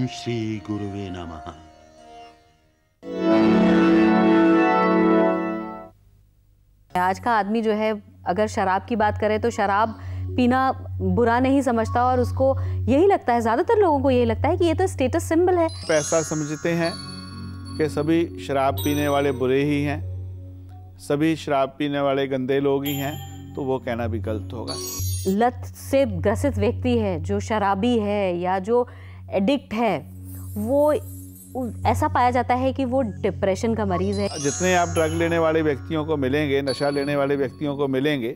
ओम श्री गुरुवे नमः। आज का आदमी जो है, अगर शराब की बात करें तो शराब पीना बुरा नहीं समझता और उसको यही लगता है, ज़्यादातर लोगों को यही लगता है कि ये तो स्टेटस सिंबल है। पैसा समझते हैं कि सभी शराब पीने वाले बुरे ही हैं, सभी शराब पीने वाले गंदे लोग ही हैं, तो वो कहना भी गलत होगा। लत से ग्रसित व्यक्ति है, जो शराबी है या जो एडिक्ट है, वो ऐसा पाया जाता है कि वो डिप्रेशन का मरीज है। जितने आप ड्रग लेने वाले व्यक्तियों को मिलेंगे, नशा लेने वाले व्यक्तियों को मिलेंगे,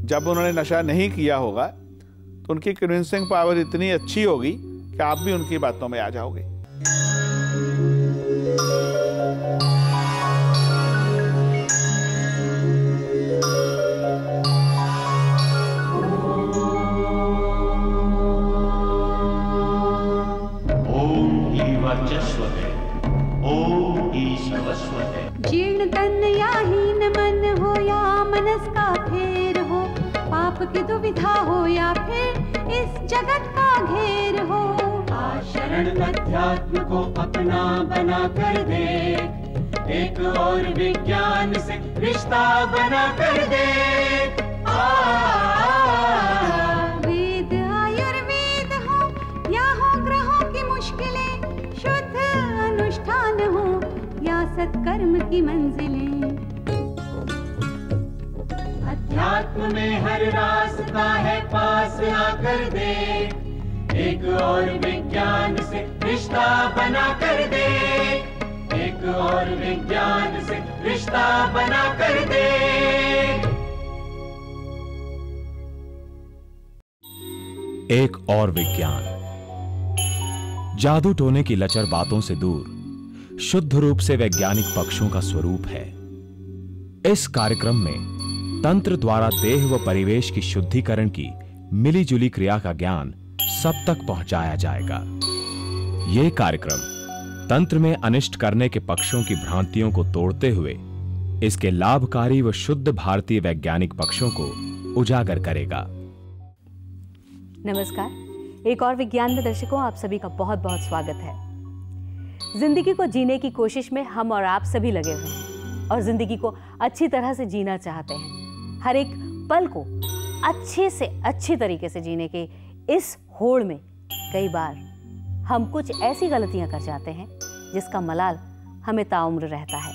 जब उन्होंने नशा नहीं किया होगा तो उनकी कन्विंसिंग पावर इतनी अच्छी होगी कि आप भी उनकी बातों में आ जाओगे। जीर्ण तन या हीन मन हो या मनस का फेर हो, पाप की दुविधा हो या फिर इस जगत का घेर हो, शरण अध्यात्म को अपना बना कर दे, एक और विज्ञान से रिश्ता बना कर दे। वेद आयुर्वेद हो या हो ग्रहों की मुश्किलें, शुद्ध अनुष्ठान हो या सत्कर्म की मंजिलें, अध्यात्म में हर रास्ता है पास आकर दे, एक और विज्ञान से रिश्ता बना कर दे, एक और विज्ञान से रिश्ता बना कर दे। एक और विज्ञान जादू टोने की लचर बातों से दूर शुद्ध रूप से वैज्ञानिक पक्षों का स्वरूप है। इस कार्यक्रम में तंत्र द्वारा देह व परिवेश की शुद्धिकरण की मिलीजुली क्रिया का ज्ञान सब तक पहुंचाया जाएगा। यह कार्यक्रम तंत्र में अनिष्ट करने के पक्षों की भ्रांतियों को तोड़ते हुए इसके लाभकारी व शुद्ध भारतीय वैज्ञानिक पक्षों को उजागर करेगा। नमस्कार, एक और विज्ञान में दर्शकों, आप सभी का बहुत बहुत स्वागत है। जिंदगी को जीने की कोशिश में हम और आप सभी लगे हुए हैं और जिंदगी को अच्छी तरह से जीना चाहते हैं। हर एक पल को अच्छे से अच्छी तरीके से जीने के इस होड़ में कई बार हम कुछ ऐसी गलतियां कर जाते हैं जिसका मलाल हमें ताउम्र रहता है।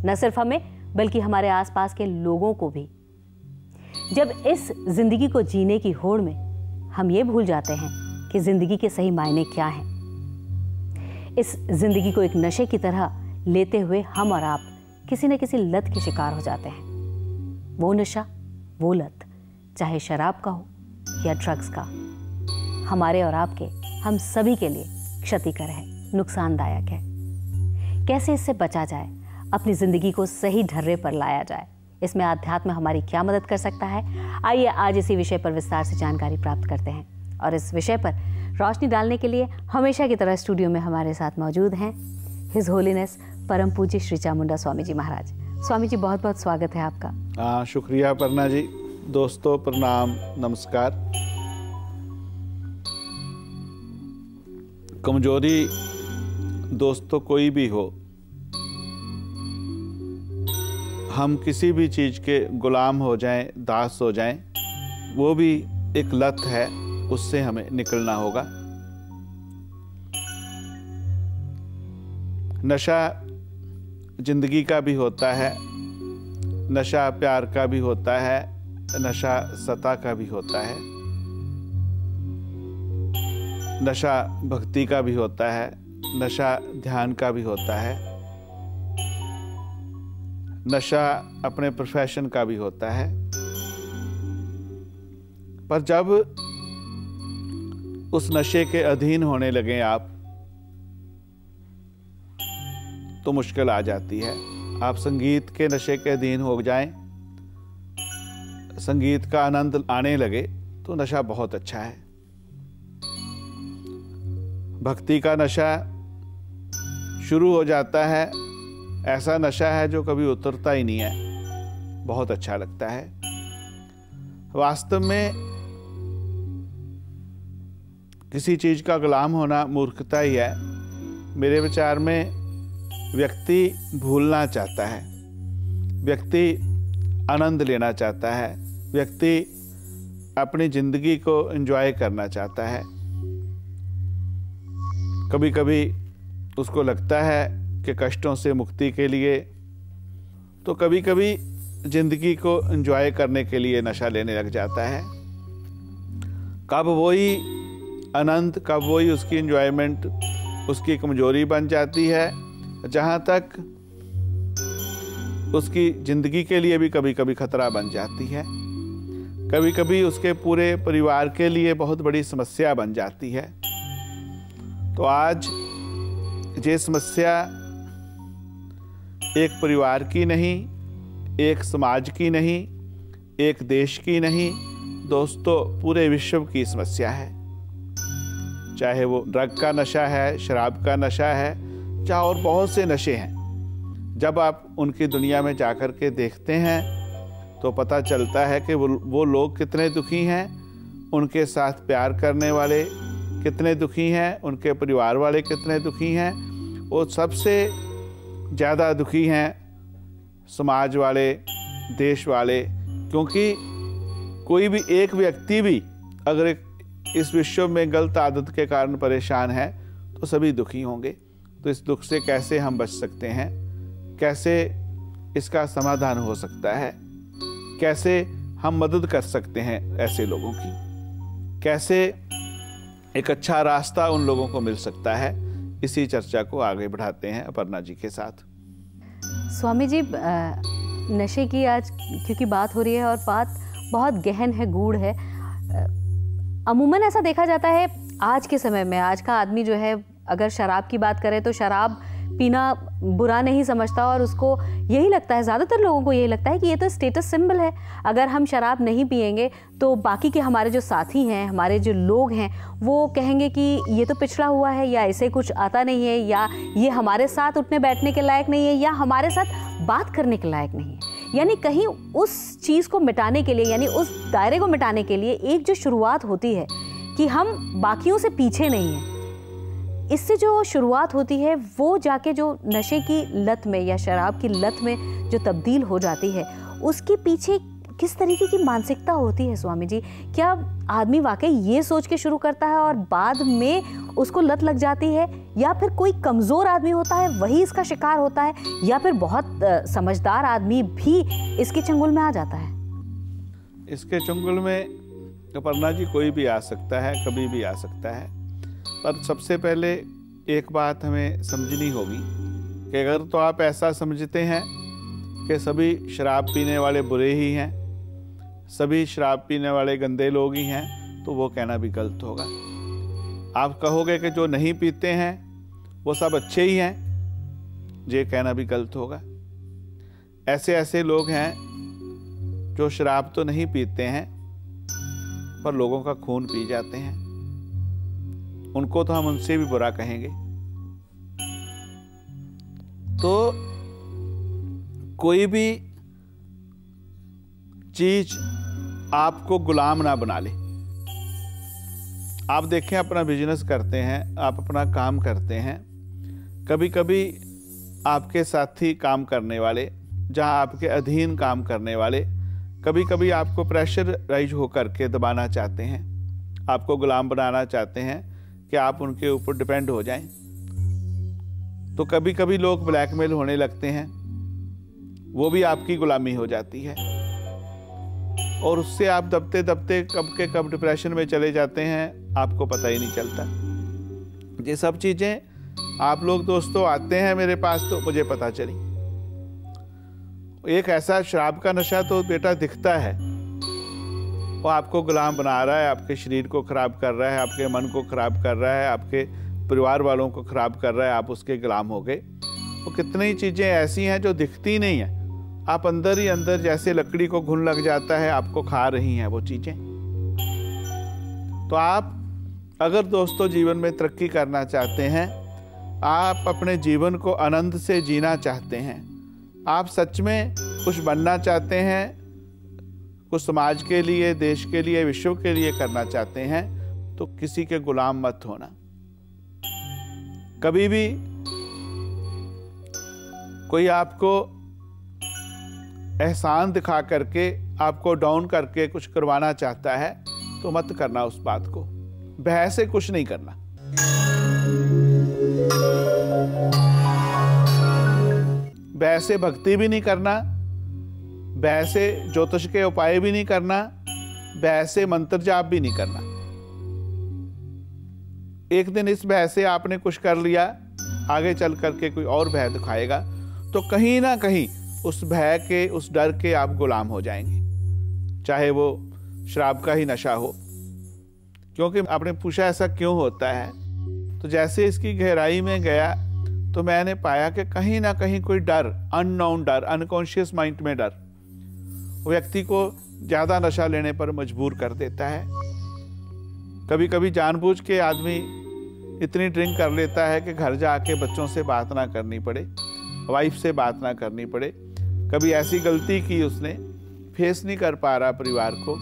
न सिर्फ हमें बल्कि हमारे आसपास के लोगों को भी। जब इस जिंदगी को जीने की होड़ में हम ये भूल जाते हैं कि जिंदगी के सही मायने क्या हैं, इस जिंदगी को एक नशे की तरह लेते हुए हम और आप किसी न किसी लत के शिकार हो जाते हैं। वो नशा, वो लत, चाहे शराब का हो या ड्रग्स का, हमारे और आपके, हम सभी के लिए क्षतिकर है, नुकसानदायक है। कैसे इससे बचा जाए, अपनी जिंदगी को सही ढर्रे पर लाया जाए, इसमें आध्यात्म हमारी क्या मदद कर सकता है? आइए आज इसी विषय पर विस्तार से जानकारी प्राप्त करते हैं। और इस विषय पर रोशनी डालने के लिए हमेशा की तरह स्टूडियो में हमारे साथ मौजूद हैं हिज होलीनेस परम पूज्य श्री चामुंडा स्वामी जी महाराज। स्वामी जी, बहुत बहुत स्वागत है आपका। शुक्रिया परना जी। दोस्तों प्रणाम, नमस्कार। कमजोरी दोस्तों कोई भी हो, हम किसी भी चीज के गुलाम हो जाएं, दास हो जाएं, वो भी एक लत है, उससे हमें निकलना होगा। नशा जिंदगी का भी होता है, नशा प्यार का भी होता है, नशा सत्ता का भी होता है, नशा भक्ति का भी होता है, नशा ध्यान का भी होता है, नशा अपने प्रोफेशन का भी होता है। पर जब उस नशे के अधीन होने लगे आप, तो मुश्किल आ जाती है। आप संगीत के नशे के अधीन हो जाएं, संगीत का आनंद आने लगे, तो नशा बहुत अच्छा है। भक्ति का नशा शुरू हो जाता है, ऐसा नशा है जो कभी उतरता ही नहीं है, बहुत अच्छा लगता है। वास्तव में किसी चीज़ का गुलाम होना मूर्खता ही है। मेरे विचार में व्यक्ति भूलना चाहता है, व्यक्ति आनंद लेना चाहता है, व्यक्ति अपनी ज़िंदगी को एंजॉय करना चाहता है। कभी कभी उसको लगता है कि कष्टों से मुक्ति के लिए, तो कभी कभी ज़िंदगी को एंजॉय करने के लिए नशा लेने लग जाता है। कब वही आनंद, कब वही उसकी एंजॉयमेंट उसकी कमजोरी बन जाती है, जहाँ तक उसकी ज़िंदगी के लिए भी कभी कभी खतरा बन जाती है, कभी कभी उसके पूरे परिवार के लिए बहुत बड़ी समस्या बन जाती है। तो आज ये समस्या एक परिवार की नहीं, एक समाज की नहीं, एक देश की नहीं, दोस्तों पूरे विश्व की समस्या है। चाहे वो ड्रग का नशा है, शराब का नशा है, चाहे और बहुत से नशे हैं। जब आप उनकी दुनिया में जाकर के देखते हैं तो पता चलता है कि वो लोग कितने दुखी हैं, उनके साथ प्यार करने वाले कितने दुखी हैं, उनके परिवार वाले कितने दुखी हैं। वो सबसे ज़्यादा दुखी हैं समाज वाले, देश वाले, क्योंकि कोई भी एक व्यक्ति भी अगर इस विश्व में गलत आदत के कारण परेशान है तो सभी दुखी होंगे। तो इस दुख से कैसे हम बच सकते हैं, कैसे इसका समाधान हो सकता है, कैसे हम मदद कर सकते हैं ऐसे लोगों की, कैसे एक अच्छा रास्ता उन लोगों को मिल सकता है, इसी चर्चा को आगे बढ़ाते हैं अपर्णा जी के साथ। स्वामी जी, नशे की आज क्योंकि बात हो रही है और बात बहुत गहन है, गूढ़ है। अमूमन ऐसा देखा जाता है आज के समय में, आज का आदमी जो है अगर शराब की बात करें तो शराब पीना बुरा नहीं समझता और उसको यही लगता है, ज़्यादातर लोगों को यही लगता है कि ये तो स्टेटस सिंबल है। अगर हम शराब नहीं पिएंगे तो बाकी के हमारे जो साथी हैं, हमारे जो लोग हैं, वो कहेंगे कि ये तो पिछड़ा हुआ है, या इसे कुछ आता नहीं है, या ये हमारे साथ उठने बैठने के लायक नहीं है, या हमारे साथ बात करने के लायक नहीं है। यानी कहीं उस चीज़ को मिटाने के लिए, यानी उस दायरे को मिटाने के लिए एक जो शुरुआत होती है कि हम बाकियों से पीछे नहीं हैं, इससे जो शुरुआत होती है वो जाके जो नशे की लत में या शराब की लत में जो तब्दील हो जाती है, उसके पीछे किस तरीके की मानसिकता होती है स्वामी जी? क्या आदमी वाकई ये सोच के शुरू करता है और बाद में उसको लत लग जाती है, या फिर कोई कमज़ोर आदमी होता है वही इसका शिकार होता है, या फिर बहुत समझदार आदमी भी इसके चंगुल में आ जाता है? इसके चंगुल में अपर्णा जी कोई भी आ सकता है, कभी भी आ सकता है। पर सबसे पहले एक बात हमें समझनी होगी कि अगर तो आप ऐसा समझते हैं कि सभी शराब पीने वाले बुरे ही हैं, सभी शराब पीने वाले गंदे लोग ही हैं, तो वो कहना भी गलत होगा। आप कहोगे कि जो नहीं पीते हैं वो सब अच्छे ही हैं, ये कहना भी गलत होगा। ऐसे ऐसे लोग हैं जो शराब तो नहीं पीते हैं पर लोगों का खून पी जाते हैं, उनको तो हम उनसे भी बुरा कहेंगे। तो कोई भी चीज आपको गुलाम ना बना ले। आप देखें, अपना बिजनेस करते हैं, आप अपना काम करते हैं, कभी कभी आपके साथी काम करने वाले, जहां आपके अधीन काम करने वाले, कभी कभी आपको प्रेशराइज होकर के दबाना चाहते हैं, आपको गुलाम बनाना चाहते हैं कि आप उनके ऊपर डिपेंड हो जाएं। तो कभी कभी लोग ब्लैकमेल होने लगते हैं, वो भी आपकी गुलामी हो जाती है, और उससे आप दबते दबते कब के कब डिप्रेशन में चले जाते हैं, आपको पता ही नहीं चलता। ये सब चीज़ें आप लोग दोस्तों आते हैं मेरे पास तो मुझे पता चली। एक ऐसा शराब का नशा तो बेटा दिखता है, वो आपको गुलाम बना रहा है, आपके शरीर को ख़राब कर रहा है, आपके मन को ख़राब कर रहा है, आपके परिवार वालों को ख़राब कर रहा है, आप उसके गुलाम हो गए। तो कितनी चीज़ें ऐसी हैं जो दिखती नहीं हैं, आप अंदर ही अंदर जैसे लकड़ी को घुन लग जाता है, आपको खा रही हैं वो चीज़ें। तो आप अगर दोस्तों जीवन में तरक्की करना चाहते हैं, आप अपने जीवन को आनंद से जीना चाहते हैं, आप सच में कुछ बनना चाहते हैं, कुछ समाज के लिए, देश के लिए, विश्व के लिए करना चाहते हैं, तो किसी के गुलाम मत होना। कभी भी कोई आपको एहसान दिखा करके, आपको डाउन करके कुछ करवाना चाहता है तो मत करना उस बात को। बहस से कुछ नहीं करना। बहस से भक्ति भी नहीं करना, बहस से ज्योतिष के उपाय भी नहीं करना, बहस से मंत्र जाप भी नहीं करना। एक दिन इस भय से आपने कुछ कर लिया, आगे चल करके कोई और भय दिखाएगा तो कहीं ना कहीं उस भय के, उस डर के आप गुलाम हो जाएंगे, चाहे वो शराब का ही नशा हो। क्योंकि आपने पूछा ऐसा क्यों होता है, तो जैसे इसकी गहराई में गया तो मैंने पाया कि कहीं ना कहीं कोई डर, अननोन डर, अनकॉन्शियस माइंड में डर व्यक्ति को ज़्यादा नशा लेने पर मजबूर कर देता है। कभी कभी जानबूझ के आदमी इतनी ड्रिंक कर लेता है कि घर जाके बच्चों से बात ना करनी पड़े, वाइफ से बात ना करनी पड़े। कभी ऐसी गलती की उसने, फेस नहीं कर पा रहा परिवार को,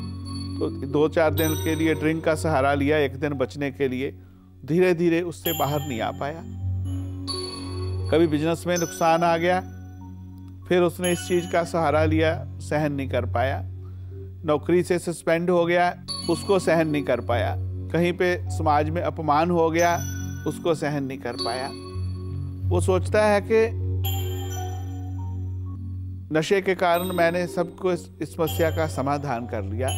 तो 2-4 दिन के लिए ड्रिंक का सहारा लिया, एक दिन बचने के लिए, धीरे धीरे उससे बाहर नहीं आ पाया। कभी बिजनेस में नुकसान आ गया, फिर उसने इस चीज़ का सहारा लिया, सहन नहीं कर पाया। नौकरी से सस्पेंड हो गया, उसको सहन नहीं कर पाया। कहीं पे समाज में अपमान हो गया, उसको सहन नहीं कर पाया। वो सोचता है कि नशे के कारण मैंने सबको इस समस्या का समाधान कर लिया।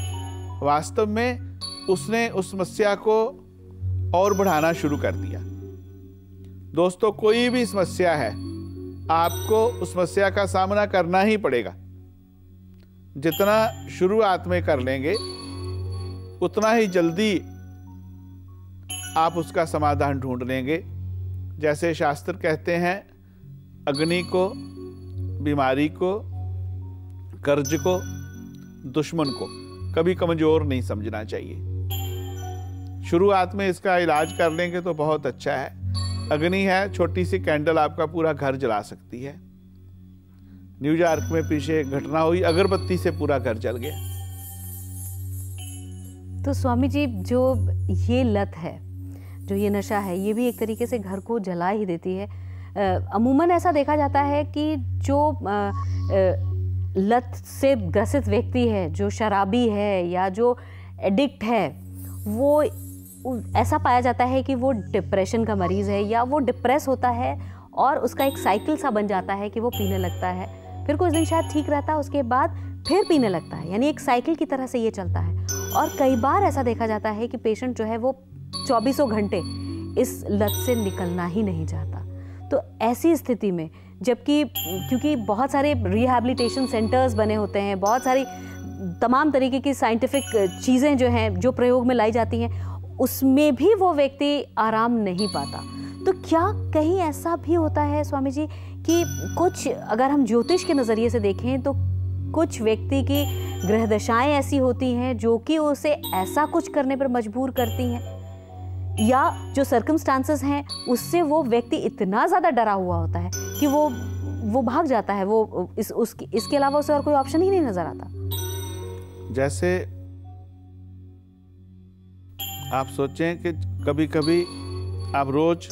वास्तव में उसने उस समस्या को और बढ़ाना शुरू कर दिया। दोस्तों, कोई भी समस्या है, आपको उस समस्या का सामना करना ही पड़ेगा। जितना शुरुआत में कर लेंगे उतना ही जल्दी आप उसका समाधान ढूंढ लेंगे। जैसे शास्त्र कहते हैं, अग्नि को, बीमारी को, कर्ज को, दुश्मन को कभी कमजोर नहीं समझना चाहिए। शुरुआत में इसका इलाज कर लेंगे तो बहुत अच्छा है। अग्नि है, छोटी सी कैंडल आपका पूरा घर जला सकती है। न्यूयॉर्क में पीछे एक घटना हुई, अगरबत्ती से पूरा घर जल गया। तो स्वामी जी, जो ये लत है, जो ये नशा है, ये भी एक तरीके से घर को जला ही देती है। अमूमन ऐसा देखा जाता है कि जो लत से ग्रसित व्यक्ति है, जो शराबी है या जो एडिक्ट है, वो ऐसा पाया जाता है कि वो डिप्रेशन का मरीज़ है, या वो डिप्रेस होता है और उसका एक साइकिल सा बन जाता है कि वो पीने लगता है, फिर कुछ दिन शायद ठीक रहता है, उसके बाद फिर पीने लगता है। यानी एक साइकिल की तरह से ये चलता है। और कई बार ऐसा देखा जाता है कि पेशेंट जो है वो 24 घंटे इस लत से निकलना ही नहीं चाहता। तो ऐसी स्थिति में, जबकि क्योंकि बहुत सारे रिहैबिलिटेशन सेंटर्स बने होते हैं, बहुत सारी तमाम तरीके की साइंटिफिक चीज़ें जो हैं, जो प्रयोग में लाई जाती हैं, उसमें भी वो व्यक्ति आराम नहीं पाता। तो क्या कहीं ऐसा भी होता है स्वामी जी कि कुछ, अगर हम ज्योतिष के नज़रिए से देखें तो कुछ व्यक्ति की ग्रह दशाएं ऐसी होती हैं जो कि उसे ऐसा कुछ करने पर मजबूर करती हैं, या जो सर्कमस्टांसेस हैं उससे वो व्यक्ति इतना ज़्यादा डरा हुआ होता है कि वो भाग जाता है, वो इसके अलावा उसे और कोई ऑप्शन ही नहीं नज़र आता। जैसे आप सोचें कि कभी कभी आप रोज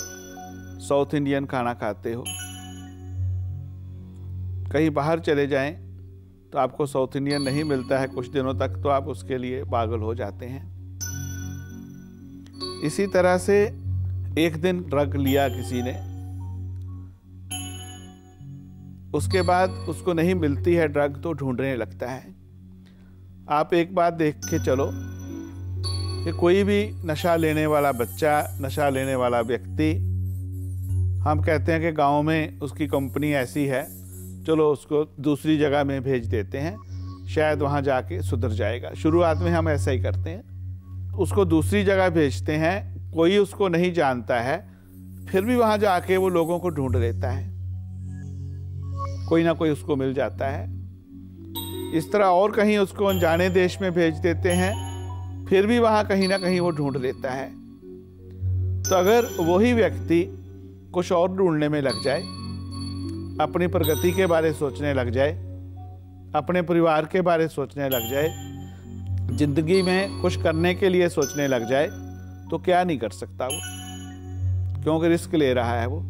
साउथ इंडियन खाना खाते हो, कहीं बाहर चले जाएं तो आपको साउथ इंडियन नहीं मिलता है कुछ दिनों तक, तो आप उसके लिए पागल हो जाते हैं। इसी तरह से एक दिन ड्रग लिया किसी ने, उसके बाद उसको नहीं मिलती है ड्रग तो ढूंढने लगता है। आप एक बात देख के चलो कि कोई भी नशा लेने वाला बच्चा, नशा लेने वाला व्यक्ति, हम कहते हैं कि गांव में उसकी कंपनी ऐसी है, चलो उसको दूसरी जगह में भेज देते हैं, शायद वहाँ जाके सुधर जाएगा। शुरुआत में हम ऐसा ही करते हैं, उसको दूसरी जगह भेजते हैं, कोई उसको नहीं जानता है, फिर भी वहाँ जाके वो लोगों को ढूंढ लेता है, कोई ना कोई उसको मिल जाता है। इस तरह और कहीं उसको अनजाने देश में भेज देते हैं, फिर भी वहाँ कहीं ना कहीं वो ढूंढ लेता है। तो अगर वही व्यक्ति कुछ और ढूंढने में लग जाए, अपनी प्रगति के बारे सोचने लग जाए, अपने परिवार के बारे सोचने लग जाए, जिंदगी में कुछ करने के लिए सोचने लग जाए, तो क्या नहीं कर सकता वो, क्योंकि रिस्क ले रहा है वो।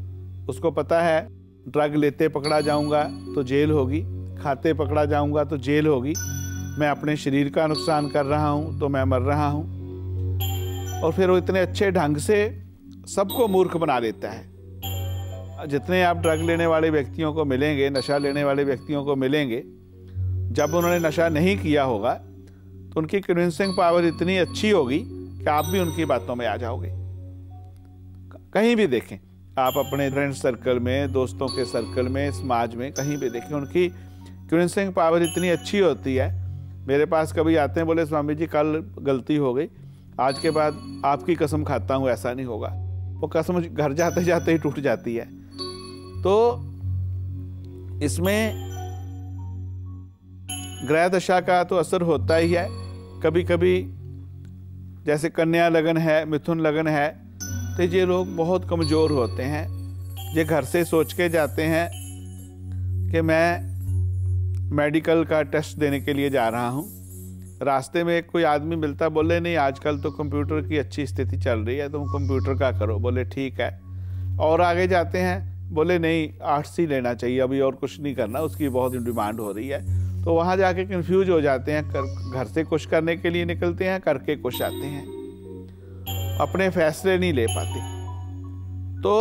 उसको पता है ड्रग लेते पकड़ा जाऊंगा तो जेल होगी, खाते पकड़ा जाऊंगा तो जेल होगी, मैं अपने शरीर का नुकसान कर रहा हूं तो मैं मर रहा हूं। और फिर वो इतने अच्छे ढंग से सबको मूर्ख बना देता है। जितने आप ड्रग लेने वाले व्यक्तियों को मिलेंगे, नशा लेने वाले व्यक्तियों को मिलेंगे, जब उन्होंने नशा नहीं किया होगा तो उनकी कन्विंसिंग पावर इतनी अच्छी होगी कि आप भी उनकी बातों में आ जाओगे। कहीं भी देखें आप, अपने फ्रेंड सर्कल में, दोस्तों के सर्कल में, समाज में, कहीं भी देखें, उनकी कन्विंसिंग पावर इतनी अच्छी होती है। मेरे पास कभी आते हैं, बोले स्वामी जी कल गलती हो गई, आज के बाद आपकी कसम खाता हूँ ऐसा नहीं होगा। वो कसम घर जाते जाते ही टूट जाती है। तो इसमें ग्रह दशा का तो असर होता ही है। कभी कभी जैसे कन्या लगन है, मिथुन लगन है, तो ये लोग बहुत कमज़ोर होते हैं। ये घर से सोच के जाते हैं कि मैं मेडिकल का टेस्ट देने के लिए जा रहा हूँ। रास्ते में कोई आदमी मिलता, बोले नहीं आजकल तो कंप्यूटर की अच्छी स्थिति चल रही है, तुम कंप्यूटर का करो। बोले ठीक है। और आगे जाते हैं, बोले नहीं आर्ट्स ही लेना चाहिए, अभी और कुछ नहीं करना, उसकी बहुत डिमांड हो रही है। तो वहाँ जाके कंफ्यूज हो जाते हैं, घर से कुछ करने के लिए निकलते हैं, करके कुछ आते हैं, अपने फैसले नहीं ले पाते। तो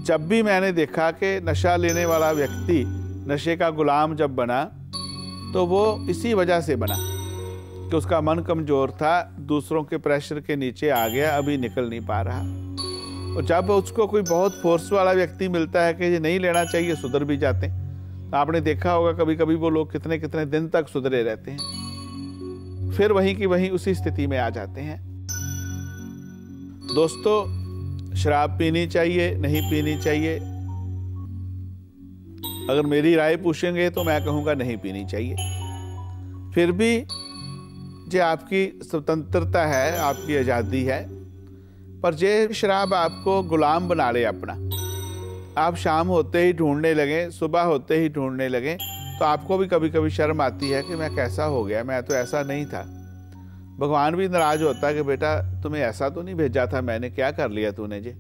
जब भी मैंने देखा कि नशा लेने वाला व्यक्ति नशे का गुलाम जब बना, तो वो इसी वजह से बना कि उसका मन कमज़ोर था, दूसरों के प्रेशर के नीचे आ गया, अभी निकल नहीं पा रहा। और जब उसको कोई बहुत फोर्स वाला व्यक्ति मिलता है कि ये नहीं लेना चाहिए, सुधर भी जाते हैं। आपने देखा होगा कभी कभी वो लोग कितने कितने दिन तक सुधरे रहते हैं, फिर वहीं की वहीं उसी स्थिति में आ जाते हैं। दोस्तों, शराब पीनी चाहिए नहीं पीनी चाहिए, अगर मेरी राय पूछेंगे तो मैं कहूँगा नहीं पीनी चाहिए। फिर भी ये आपकी स्वतंत्रता है, आपकी आज़ादी है, पर ये शराब आपको गुलाम बना ले अपना। आप शाम होते ही ढूंढने लगें, सुबह होते ही ढूंढने लगें, तो आपको भी कभी कभी शर्म आती है कि मैं कैसा हो गया, मैं तो ऐसा नहीं था। भगवान भी नाराज होता है कि बेटा तुम्हें ऐसा तो नहीं भेजा था मैंने, क्या कर लिया तूने जी।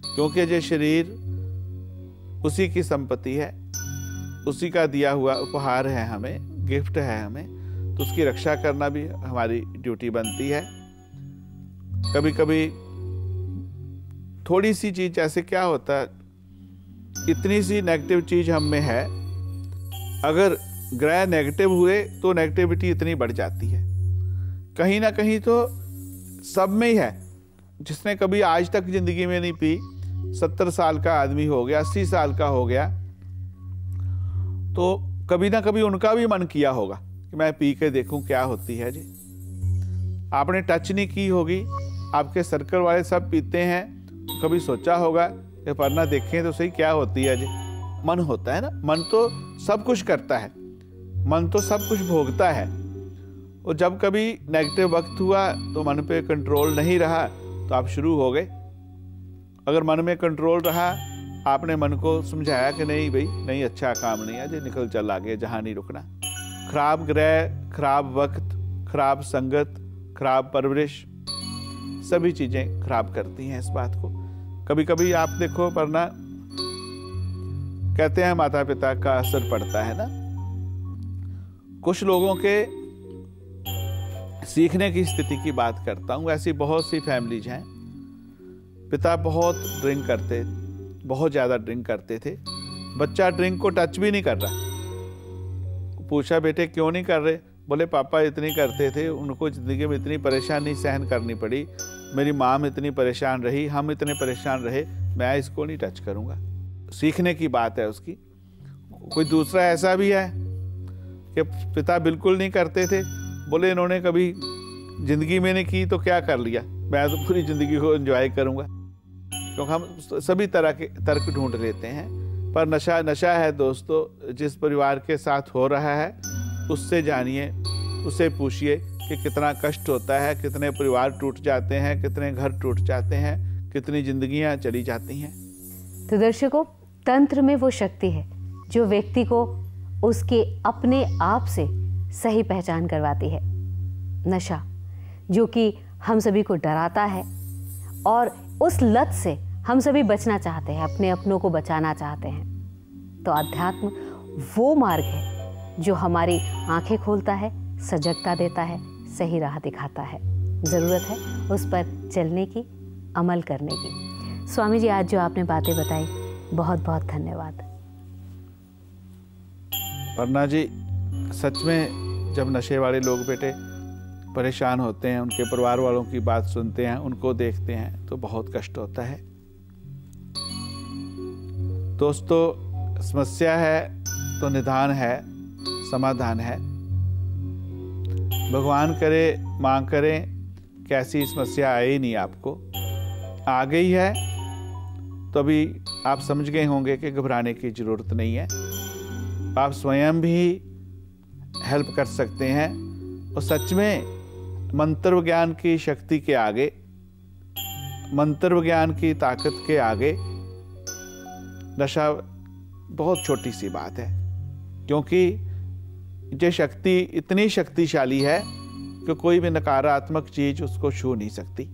क्योंकि ये शरीर उसी की संपत्ति है, उसी का दिया हुआ उपहार है, हमें गिफ्ट है हमें, तो उसकी रक्षा करना भी हमारी ड्यूटी बनती है। कभी कभी थोड़ी सी चीज, जैसे क्या होता है, इतनी सी नेगेटिव चीज हम में है, अगर ग्रह नेगेटिव हुए तो नेगेटिविटी इतनी बढ़ जाती है। कहीं ना कहीं तो सब में ही है। जिसने कभी आज तक जिंदगी में नहीं पी, 70 साल का आदमी हो गया, 80 साल का हो गया, तो कभी ना कभी उनका भी मन किया होगा कि मैं पी के देखूं क्या होती है जी। आपने टच नहीं की होगी, आपके सर्कल वाले सब पीते हैं, कभी सोचा होगा कि पढ़ना देखें तो सही क्या होती है जी। मन होता है ना, मन तो सब कुछ करता है, मन तो सब कुछ भोगता है। और जब कभी नेगेटिव वक्त हुआ तो मन पे कंट्रोल नहीं रहा तो आप शुरू हो गए। अगर मन में कंट्रोल रहा, आपने मन को समझाया कि नहीं भाई नहीं, अच्छा काम नहीं है जी, निकल चल आगे, जहाँ नहीं रुकना। खराब ग्रह, खराब वक्त, खराब संगत, खराब परवरिश, सभी चीजें खराब करती हैं इस बात को। कभी कभी आप देखो, वरना कहते हैं माता पिता का असर पड़ता है ना। कुछ लोगों के सीखने की स्थिति की बात करता हूं, ऐसी बहुत सी फैमिलीज हैं। पिता बहुत ड्रिंक करते, बहुत ज्यादा ड्रिंक करते थे, बच्चा ड्रिंक को टच भी नहीं कर रहा। पूछा बेटे क्यों नहीं कर रहे, बोले पापा इतनी करते थे, उनको जिंदगी में इतनी परेशानी सहन करनी पड़ी, मेरी माँ इतनी परेशान रही, हम इतने परेशान रहे, मैं इसको नहीं टच करूँगा। सीखने की बात है उसकी। कोई दूसरा ऐसा भी है कि पिता बिल्कुल नहीं करते थे, बोले इन्होंने कभी जिंदगी में नहीं की तो क्या कर लिया, मैं तो पूरी जिंदगी को एंजॉय करूँगा। क्योंकि हम सभी तरह के तर्क ढूंढ लेते हैं। पर नशा नशा है दोस्तों, जिस परिवार के साथ हो रहा है उससे जानिए, उससे पूछिए कि कितना कष्ट होता है, कितने परिवार टूट जाते हैं, कितने घर टूट जाते हैं, कितनी जिंदगियां चली जाती हैं। तो दर्शकों, तंत्र में वो शक्ति है जो व्यक्ति को उसके अपने आप से सही पहचान करवाती है। नशा जो कि हम सभी को डराता है और उस लत से हम सभी बचना चाहते हैं, अपने अपनों को बचाना चाहते हैं। तो अध्यात्म वो मार्ग है जो हमारी आंखें खोलता है, सजगता देता है, सही राह दिखाता है। ज़रूरत है उस पर चलने की, अमल करने की। स्वामी जी, आज जो आपने बातें बताई, बहुत बहुत धन्यवाद। वर्णा जी, सच में जब नशे वाले लोग बेटे परेशान होते हैं, उनके परिवार वालों की बात सुनते हैं, उनको देखते हैं तो बहुत कष्ट होता है। दोस्तों, समस्या है तो निदान है, समाधान है। भगवान करे, मां करें कि ऐसी समस्या आए ही नहीं, आपको आ गई है तो अभी आप समझ गए होंगे कि घबराने की ज़रूरत नहीं है। आप स्वयं भी हेल्प कर सकते हैं और सच में मंत्र विज्ञान की शक्ति के आगे, मंत्र विज्ञान की ताकत के आगे नशा बहुत छोटी सी बात है, क्योंकि ये शक्ति इतनी शक्तिशाली है कि कोई भी नकारात्मक चीज उसको छू नहीं सकती।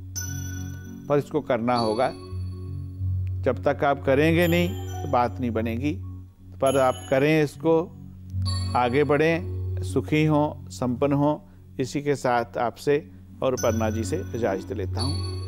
पर इसको करना होगा। जब तक आप करेंगे नहीं तो बात नहीं बनेगी, पर आप करें इसको, आगे बढ़ें, सुखी हों, संपन्न हों। इसी के साथ आपसे और वर्णा जी से इजाज़त लेता हूँ।